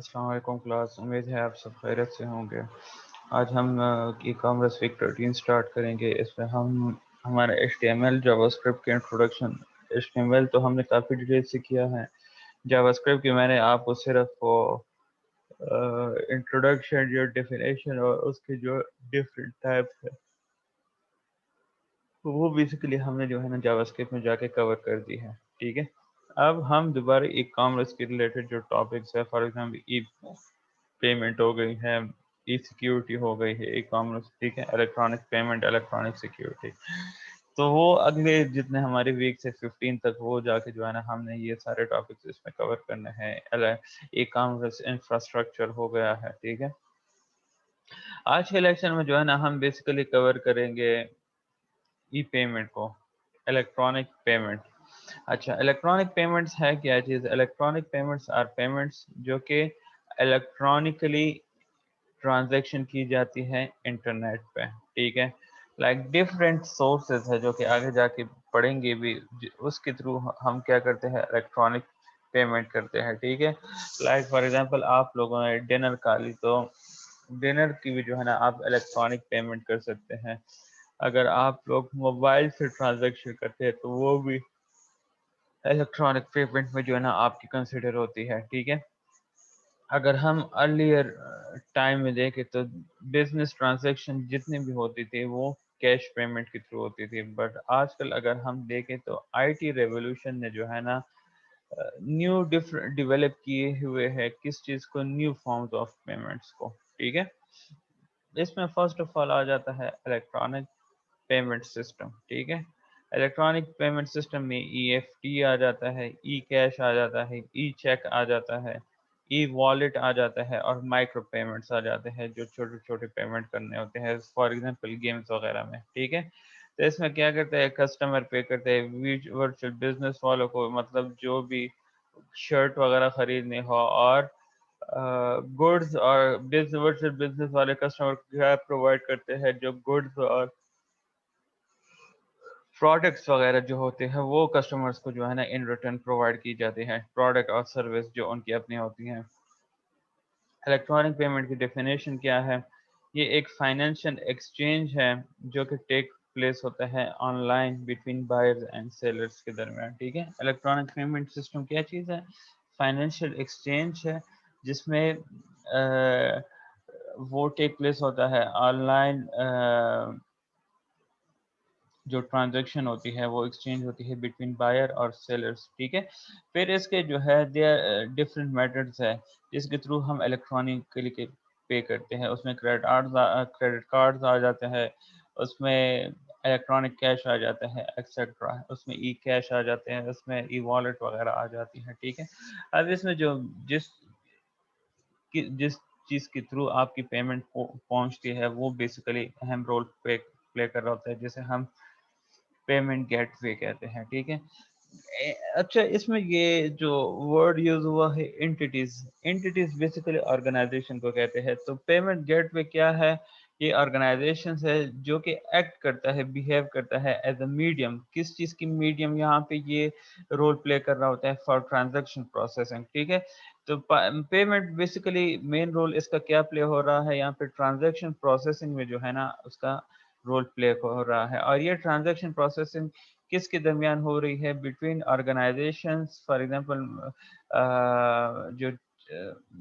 السلام علیکم کلاس، امید ہے آپ سب خیریت سے ہوں گے۔ آج ہم ای کامرس ویک 13 سٹارٹ کریں گے۔ اس میں ہم ہمارا HTML جاوا اسکرپٹ کے انٹروڈکشن، HTML تو ہم نے کافی ڈیٹیل سے کیا ہے، جاوا اسکرپٹ کی میں نے آپ کو صرف وہ انٹروڈکشن، جو ڈیفینیشن اور اس کے جو ڈفرینٹ ٹائپس ہے وہ بیسیکلی ہم نے جو ہے نا جاوا اسکرپٹ میں جا کے کور کر دی ہے، ٹھیک ہے۔ اب ہم دوبارہ ای کامرس کے ریلیٹڈ جو ٹاپکس ہے، فار ایگزامپل ای پیمنٹ ہو گئی ہے، ای سیکیورٹی ہو گئی ہے، ای کامرس، ٹھیک ہے، الیکٹرانک پیمنٹ، الیکٹرانک سیکیورٹی، تو وہ اگلے جتنے ہماری ویک سے 15 تک وہ جا کے جو ہے نا ہم نے یہ سارے ٹاپکس اس میں کور کرنے ہیں۔ ای کامرس انفراسٹرکچر ہو گیا ہے، ٹھیک ہے۔ آج کے لیکچر میں جو ہے نا ہم بیسیکلی کور کریں گے ای پیمنٹ کو، الیکٹرانک پیمنٹ۔ اچھا، الیکٹرانک پیمنٹس ہے کیا چیز؟ الیکٹرانک پیمنٹس آر پیمنٹس جو کہ الیکٹرانکلی ٹرانزیکشن کی جاتی ہے انٹرنیٹ پہ، ٹھیک ہے۔ لائک ڈفرینٹ سورسز ہے جو کہ آگے جا کے پڑھیں گے بھی، اس کے تھرو ہم کیا کرتے ہیں، الیکٹرانک پیمنٹ کرتے ہیں، ٹھیک ہے۔ لائک فار ایگزامپل آپ لوگوں نے ڈنر کھا لی تو ڈنر کی بھی جو ہے نا آپ الیکٹرانک پیمنٹ کر سکتے ہیں۔ اگر آپ لوگ موبائل سے ٹرانزیکشن کرتے ہیں تو وہ بھی الیکٹرانک پیمنٹ میں جو ہے نا آپ کی کنسیڈر ہوتی ہے، ٹھیک ہے۔ اگر ہم ارلیئر ٹائم میں دیکھیں تو بزنس ٹرانزیکشن جتنی بھی ہوتی تھی وہ کیش پیمنٹ کے تھرو ہوتی تھی، بٹ آج کل اگر ہم دیکھیں تو آئی ٹی ریولوشن نے جو ہے نا نیو ڈیولپ کیے ہوئے ہے کس چیز کو، نیو فارمز آف پیمنٹس کو، ٹھیک ہے۔ اس میں فرسٹ آف آل آ جاتا ہے الیکٹرانک پیمنٹ سسٹم، ٹھیک ہے۔ الیکٹرانک پیمنٹ سسٹم میں EFT آ جاتا ہے، ای کیش آ جاتا ہے، ای چیک آ جاتا ہے، ای والیٹ آ جاتا ہے، اور مائکرو پیمنٹس آ جاتے ہیں جو چھوٹے چھوٹے پیمنٹ کرنے ہوتے ہیں، فار ایگزامپل گیمز وغیرہ میں، ٹھیک ہے۔ تو اس میں کیا کرتے ہیں، کسٹمر پے کرتے ہیں ورچوئل بزنس والوں کو، مطلب جو بھی شرٹ وغیرہ خریدنے ہو، اور گڈز اور ورچوئل بزنس والے کسٹمر کیا پرووائڈ کرتے ہیں، جو گڈز اور پروڈکٹس وغیرہ جو ہوتے ہیں وہ کسٹمرز کو جو ہے نا ان ریٹرن پرووائڈ کی جاتی ہیں، پروڈکٹ اور سروس جو ان کی اپنی ہوتی ہیں۔ الیکٹرانک پیمنٹ کی ڈیفینیشن کیا ہے؟ یہ ایک فائنینشیل ایکسچینج ہے جو کہ ٹیک پلیس ہوتا ہے on line between buyers and sellers کے درمیان، ٹھیک ہے۔ الیکٹرانک پیمنٹ سسٹم کیا چیز ہے؟ فائنینشیل ایکسچینج ہے جس میں وہ ٹیک پلیس ہوتا ہے آن لائن، جو ٹرانزیکشن ہوتی ہے وہ ایکسچینج ہوتی ہے بٹوین بائر اور سیلرز، ٹھیک ہے۔ پھر اس کے جو ہے ڈفرینٹ میتھڈز ہے جس کے تھرو ہم الیکٹرانکلی پے کرتے ہیں۔ اس میں کریڈٹ کارڈز آ جاتے ہیں، اس میں الیکٹرانک کیش آ جاتا ہے ایکسیٹرا، اس میں ای کیش آ جاتے ہیں، اس میں ای والیٹ وغیرہ آ جاتی ہے، ٹھیک ہے۔ اب اس میں جو جس چیز کے تھرو آپ کی پیمنٹ پہنچتی ہے وہ بیسیکلی اہم رول پلے کر رہا ہوتا ہے، جسے ہم پیمنٹ گیٹ وے کہتے ہیں، ٹھیک ہے۔ اچھا، اس میں یہ جو ورڈ یوز ہوا ہے انٹیٹیز بیسیکلی آرگنائزیشن کو کہتے ہیں۔ تو پیمنٹ گیٹ وے کیا ہے؟ یہ آرگنائزیشن ہے جو کہ ایکٹ کرتا ہے، بیہیو کرتا ہے ایز اے میڈیم۔ کس چیز کی میڈیم؟ یہاں پہ یہ رول پلے کر رہا ہوتا ہے فار ٹرانزیکشن پروسیسنگ، ٹھیک ہے۔ تو پیمنٹ بیسیکلی مین رول اس کا کیا پلے ہو رہا ہے یہاں پہ؟ ٹرانزیکشن پروسیسنگ میں جو ہے نا اس کا رول پلے ہو رہا ہے، اور یہ ٹرانزیکشن پروسیسنگ کس کے درمیان ہو رہی ہے؟ بٹوین آرگنائزیشنز، فار ایگزامپل جو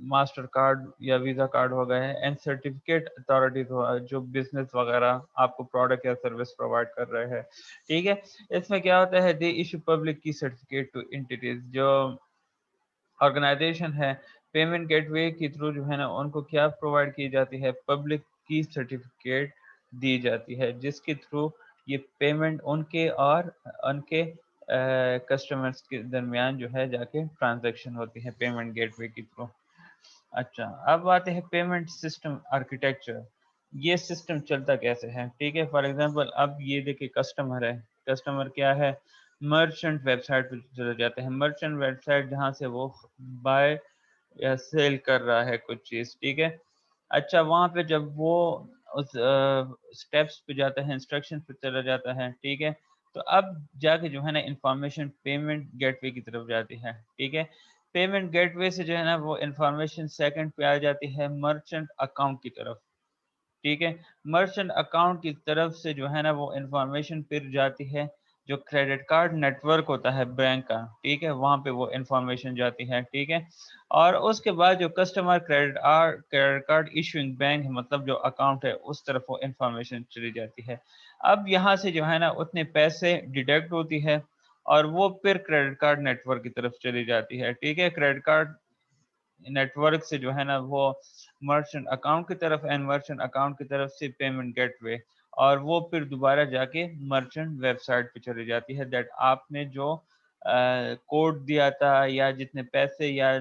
ماسٹر کارڈ یا ویزا کارڈ ہو گئے ہیں، اینڈ سرٹیفکیٹ اتھارٹیز جو بزنس وغیرہ آپ کو پروڈکٹ یا سروس پرووائڈ کر رہے ہیں، ٹھیک ہے۔ اس میں کیا ہوتا ہے، دے ایشو پبلک کی سرٹیفکیٹ ٹو انٹیٹیز۔ جو آرگنائزیشن ہے پیمنٹ گیٹ وے کے تھرو جو ہے نا ان کو کیا پرووائڈ کی جاتی ہے؟ پبلک کی سرٹیفکیٹ دی جاتی ہے، جس کے تھرو یہ پیمنٹ ان کے اور ان کے کسٹمرز کے درمیان جو ہے جا کے ٹرانزیکشن ہوتی ہے پیمنٹ گیٹ وے کے تھرو۔ اچھا، اب آتے ہیں پیمنٹ سسٹم آرکیٹیکچر۔ یہ سسٹم چلتا کیسے ہے، ٹھیک ہے۔ فار ایگزامپل اب یہ دیکھیں کسٹمر ہے، کسٹمر کیا ہے؟ مرچنٹ ویب سائٹ پہ چلے جاتے ہیں، مرچنٹ ویب سائٹ جہاں سے وہ بائی یا سیل کر رہا ہے کچھ چیز، ٹھیک ہے۔ اچھا، وہاں پہ جب وہ اس سٹیپس پہ جاتا ہے، انسٹرکشن پہ چلا جاتا ہے، ٹھیک ہے، تو اب جا کے جو ہے نا انفارمیشن پیمنٹ گیٹ وے کی طرف جاتی ہے، ٹھیک ہے۔ پیمنٹ گیٹ وے سے جو ہے نا وہ انفارمیشن سیکنڈ پہ آ جاتی ہے مرچنٹ اکاؤنٹ کی طرف، ٹھیک ہے. مرچنٹ اکاؤنٹ کی طرف سے جو ہے نا وہ انفارمیشن پھر جاتی ہے جو کریڈٹ کارڈ نیٹ ورک ہوتا ہے بینک کا، ٹھیک ہے، وہاں پہ وہ انفارمیشن جاتی ہے، ٹھیک ہے. اور اس کے بعد جو customer credit card issuing bank مطلب جو اکاؤنٹ ہے اس طرف وہ انفارمیشن چلی جاتی ہے. اب یہاں سے جو ہے نا اتنے پیسے ڈیڈکٹ ہوتی ہے اور وہ پھر کریڈٹ کارڈ نیٹ ورک کی طرف چلی جاتی ہے، ٹھیک ہے. کریڈٹ کارڈ نیٹ ورک سے جو ہے نا وہ مرچنٹ اکاؤنٹ کی طرف اینڈ مرچنٹ اکاؤنٹ کی طرف سے پیمنٹ گیٹ وے، اور وہ پھر دوبارہ جا کے مرچنٹ ویب سائٹ پہ چلی جاتی ہے دیٹ آپ نے جو کوڈ دیا تھا یا جتنے پیسے یا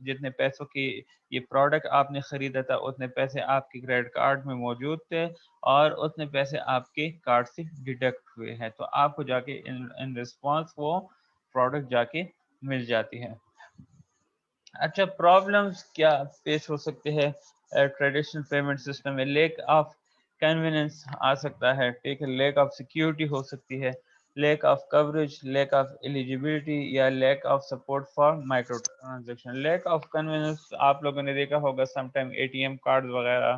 جتنے پیسوں کی یہ پروڈکٹ آپ نے خریدا تھا اتنے پیسے آپ کے کریڈٹ کارڈ میں موجود تھے اور اتنے پیسے آپ کے کارڈ سے ڈیڈکٹ ہوئے ہیں، تو آپ کو جا کے ان رسپانس وہ پروڈکٹ جا کے مل جاتی ہے. اچھا، پرابلمس کیا پیش ہو سکتے ہیں ٹریڈیشنل پیمنٹ سسٹم میں؟ لیک آف کنویننس آ سکتا ہے، ٹھیک ہے، لیک آف سیکیورٹی ہو سکتی ہے، lack of coverage, lack of eligibility یا lack of support for micro transaction. Lack of convenience آپ لوگوں نے دیکھا ہوگا some time A T M card وغیرہ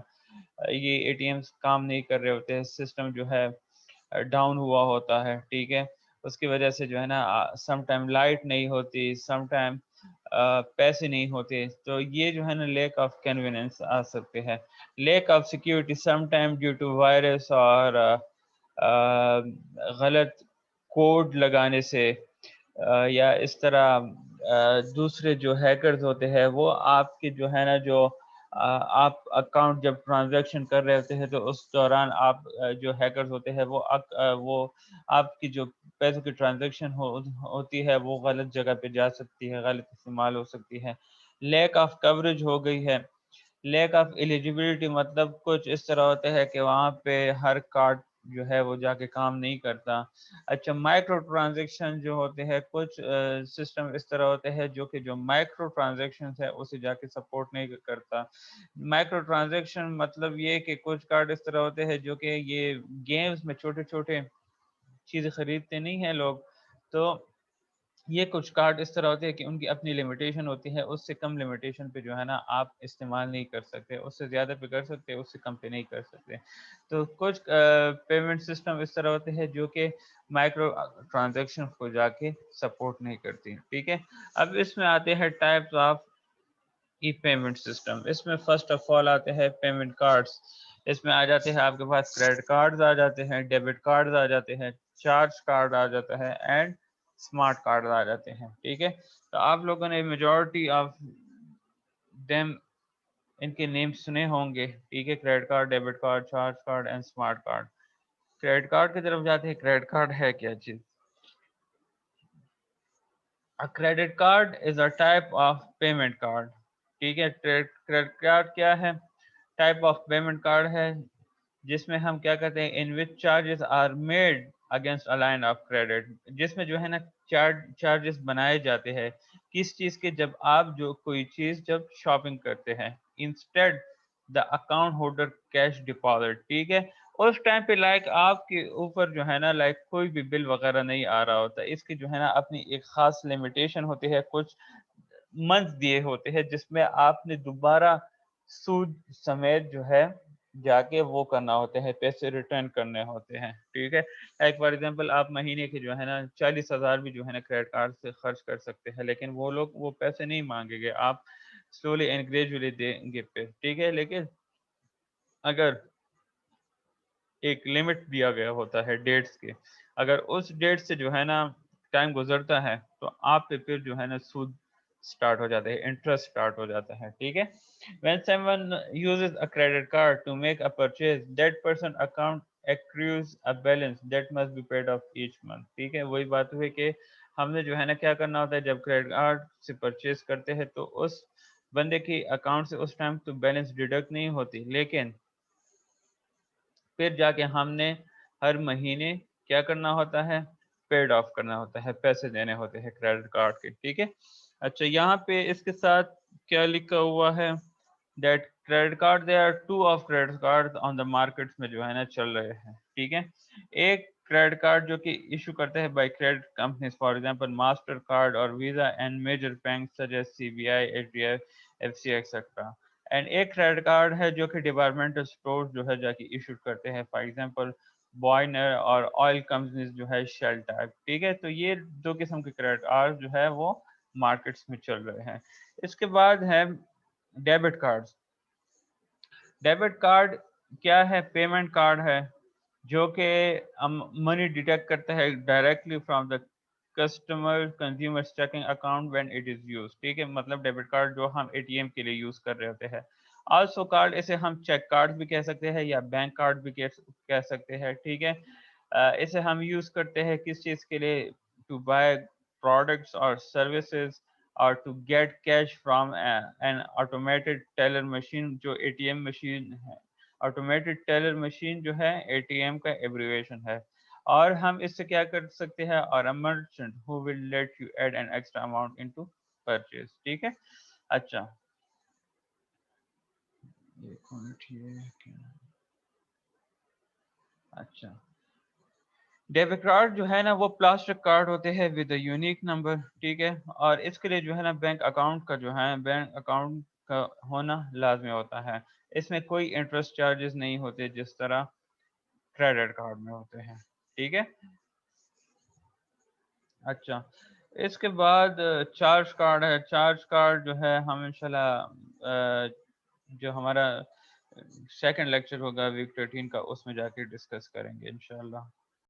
یہ اے ٹی ایم کام نہیں کر رہے ہوتے ہیں، سسٹم جو ہے ڈاؤن ہوا ہوتا ہے، ٹھیک ہے، اس کی وجہ سے جو ہے نا سم ٹائم لائٹ نہیں ہوتی، سم ٹائم پیسے نہیں ہوتے، تو یہ جو ہے نا لیک آف کنویننس آ سکتے ہیں. Lack of security some time due to virus اور غلط کوڈ لگانے سے یا اس طرح دوسرے جو ہیکرز ہوتے ہیں وہ آپ کے جو ہے نا جو آپ اکاؤنٹ جب ٹرانزیکشن کر رہے ہوتے ہیں تو اس دوران آپ جو ہیکرز ہوتے ہیں وہ آپ کی جو پیسوں کی ٹرانزیکشن ہوتی ہے وہ غلط جگہ پہ جا سکتی ہے، غلط استعمال ہو سکتی ہے. لیک آف کوریج ہو گئی ہے. لیک آف ایلیجیبلٹی مطلب کچھ اس طرح ہوتا ہے کہ وہاں پہ ہر کارڈ جو ہے وہ جا کے کام نہیں کرتا. اچھا، مائکرو ٹرانزیکشن جو ہوتے ہیں کچھ سسٹم اس طرح ہوتے ہیں جو کہ جو مائکرو ٹرانزیکشن ہے اسے جا کے سپورٹ نہیں کرتا. مائکرو ٹرانزیکشن مطلب یہ کہ کچھ کارڈ اس طرح ہوتے ہیں جو کہ یہ گیمز میں چھوٹے چھوٹے چیزیں خریدتے نہیں ہیں لوگ، تو یہ کچھ کارڈ اس طرح ہوتے ہیں کہ ان کی اپنی لمیٹیشن ہوتی ہے، اس سے کم لمیٹیشن پہ جو ہے نا آپ استعمال نہیں کر سکتے، اس سے زیادہ پہ کر سکتے، اس سے کم پہ نہیں کر سکتے. تو کچھ پیمنٹ سسٹم اس طرح ہوتے ہیں جو کہ مائکرو ٹرانزیکشن کو جا کے سپورٹ نہیں کرتی، ٹھیک ہے. اب اس میں آتے ہیں types of e payment system. اس میں فرسٹ آف آل آتے ہیں پیمنٹ کارڈس. اس میں آ جاتے ہیں آپ کے پاس کریڈٹ کارڈز آ جاتے ہیں، ڈیبٹ کارڈز آ جاتے ہیں، چارج کارڈ آ جاتا ہے اینڈ اسمارٹ کارڈ آ جاتے ہیں، ٹھیک ہے. تو آپ لوگوں نے میجورٹی آف دیم ان کے نیم سنے ہوں گے، ٹھیک ہے، credit card, debit card, charge card and smart card. Credit card کی طرف جاتے ہیں. کریڈٹ کارڈ ہے کیا چیز؟ Credit card is a type of payment card, ٹھیک ہے. کریڈٹ کارڈ کیا ہے؟ ٹائپ آف پیمنٹ کارڈ ہے جس میں ہم کیا کہتے ہیں in which charges are made against a line of credit, جس میں جو ہے نا چارجز بنائے جاتے ہیں کس چیز کے؟ جب آپ جو کوئی چیز جب شاپنگ کرتے ہیں، instead the account holder cash deposit, ٹھیک ہے. اس ٹائم پہ لائک آپ کے اوپر جو ہے نا لائک کوئی بھی بل وغیرہ نہیں آ رہا ہوتا، اس کی جو ہے نا اپنی ایک خاص لمیٹیشن ہوتی ہے، کچھ منتھ دیے ہوتے ہیں جس میں آپ نے دوبارہ سود سمیت جو ہے جا کے وہ کرنا ہوتے ہیں، پیسے ریٹرن کرنے ہوتے ہیں، ٹھیک ہے. ایک فار ایگزامپل آپ مہینے کے جو ہے نا 40,000 بھی جو ہے نا کریڈٹ کارڈ سے خرچ کر سکتے ہیں، لیکن وہ لوگ وہ پیسے نہیں مانگیں گے، آپ سلولی اینڈ گریجولی دیں گے پہ، ٹھیک ہے. لیکن اگر ایک لمٹ دیا گیا ہوتا ہے ڈیٹس کے، اگر اس ڈیٹ سے جو ہے نا ٹائم گزرتا ہے تو آپ پہ پھر جو ہے نا سود سٹارٹ ہو جاتا ہے، انٹرسٹ سٹارٹ ہو جاتا ہے، ٹھیک ہے. When someone uses a credit card to make a purchase, that person account accrues a balance that must be paid off each month. ٹھیک ہے، وہی بات ہوئی کہ ہم نے جو ہے نا کیا کرنا ہوتا ہے جب کریڈٹ کارڈ سے پرچیز کرتے ہیں تو اس بندے کی اکاؤنٹ سے اس ٹائم تو بیلنس ڈیڈکٹ نہیں ہوتی، لیکن پھر جا کے ہم نے ہر مہینے کیا کرنا ہوتا ہے؟ پیڈ آف کرنا ہوتا ہے، پیسے دینے ہوتے ہیں کریڈٹ کارڈ کے، ٹھیک ہے. اچھا، یہاں پہ اس کے ساتھ کیا لکھا ہوا ہے؟ That credit card they are two of credit card on the market میں جو ہے نا چل رہے ہیں، ٹھیک ہے. ایک کریڈٹ کارڈ جو کہ ایشو کرتے ہیں by credit companies for example MasterCard اور Visa and major bank such as CBI, HDFC, FCI etcetera. And ایک کریڈٹ کارڈ ہے جو کہ ڈپارٹمنٹل اسٹور جو ہے جا کے ایشو کرتے ہیں فار ایگزامپل بوائنر اور آئل کمپنیز جو ہے شیل ٹائپ. ٹھیک ہے, تو یہ دو قسم کے کریڈٹ کارڈ جو ہے وہ مارکیٹس میں چل رہے ہیں. اس کے بعد ہے ڈیبٹ کارڈ. ڈیبٹ کارڈ کیا ہے؟ پیمنٹ کارڈ ہے جو کہ منی ڈیٹیکٹ کرتا ہے directly from the customer consumer checking account when it is use. ٹھیک ہے, مطلب ڈیبٹ کارڈ جو ہم ATM کے لیے یوز کر رہے ہوتے ہیں. آلسو کارڈ اسے ہم چیک کارڈ بھی کہہ سکتے ہیں یا بینک کارڈ بھی کہہ سکتے ہیں. ٹھیک ہے, اسے ہم یوز کرتے ہیں کس چیز کے لیے؟ ٹو بائی پروڈکٹس اور سروسز اور to get cash from an automated teller machine. جو ATM مشین ہے, آٹومیٹڈ ٹیلر مشین جو ہے ATM کا ایبریویشن ہے. اور ہم اس سے کیا کر سکتے ہیں؟ اور merchant who will let you add an extra amount into purchase. ٹھیک ہے, اچھا ایک منٹ یہ اچھا ڈیبٹ کارڈ جو ہے نا وہ پلاسٹک کارڈ ہوتے ہیں ود اے یونیک نمبر. ٹھیک ہے, اور اس کے لیے جو ہے نا بینک اکاؤنٹ کا جو ہے بینک اکاؤنٹ کا ہونا لازمی ہوتا ہے. اس میں کوئی انٹرسٹ چارجز نہیں ہوتے جس طرح کریڈٹ کارڈ میں ہوتے ہیں. ٹھیک ہے, اچھا اس کے بعد چارج کارڈ ہے. چارج کارڈ جو ہے ہم انشاءاللہ جو ہمارا سیکنڈ لیکچر ہوگا ویک 13 کا اس میں جا کے ڈسکس کریں گے انشاءاللہ.